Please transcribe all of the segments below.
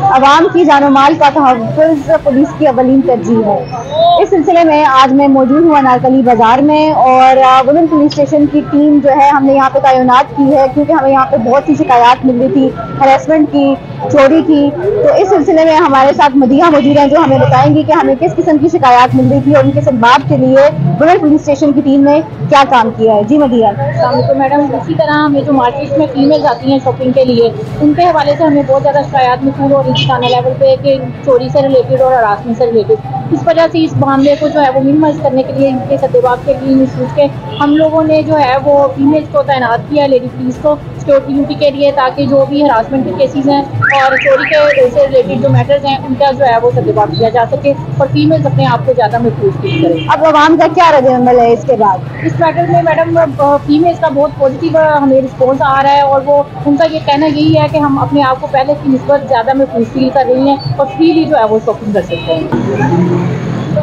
अवाम की जानो माल का तहफ़्फ़ुज़ पुलिस की अवलीन तरजीह है। इस सिलसिले में आज मैं मौजूद हूँ अनारकली बाजार में और वुमेन पुलिस स्टेशन की टीम जो है हमने यहाँ पे तैनात की है, क्योंकि हमें यहाँ पे बहुत सी शिकायत मिल रही थी हरासमेंट की, चोरी की। तो इस सिलसिले में हमारे साथ मदिया मौजूद हैं जो हमें बताएंगी कि हमें किस किस्म की शिकायत मिल रही थी और उनके सबाब के लिए वुमेन पुलिस स्टेशन की टीम ने क्या काम किया है। जी मदिया। तो मैडम, इसी तरह हमें जो मार्केट में फीमेल आती हैं शॉपिंग के लिए, उनके हवाले से हमें बहुत ज़्यादा शिकायत मसूल हो रही थी थाना लेवल पे कि चोरी से रिलेटेड और हरासमेंट से रिलेटेड। इस वजह से इस मामले को जो है वो मिनिमाइज करने के लिए, इनके सद्देबाब के लिए सोच के हम लोगों ने जो है वो फीमेल्स को तैनात किया है, लेडी पुलिस को सिक्योरिटी ड्यूटी के लिए, ताकि जो भी हरासमेंट के केसेस हैं और चोरी के से रिलेटेड जो मैटर्स हैं उनका जो है वो सद्देबाब किया जा सके और फीमेल्स अपने आप को ज़्यादा महफूज फील करें। अब अवाम का क्या रद्द-ए-अमल है इसके बाद? इस मैटर में मैडम फीमेल्स का बहुत पॉजिटिव हमें रिस्पॉन्स आ रहा है और वो उनका ये कहना यही है कि हम अपने आप को पहले की निस्बत ज़्यादा महफूज फील कर रही हैं और फ्रीली जो है वो शॉपिंग कर सकते हैं।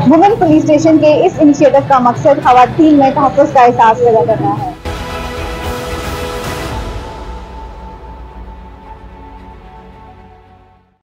वुमेन पुलिस स्टेशन के इस इनिशिएटिव का मकसद खवातीन में तहफ़्फ़ुज़ का एहसास पैदा करना है।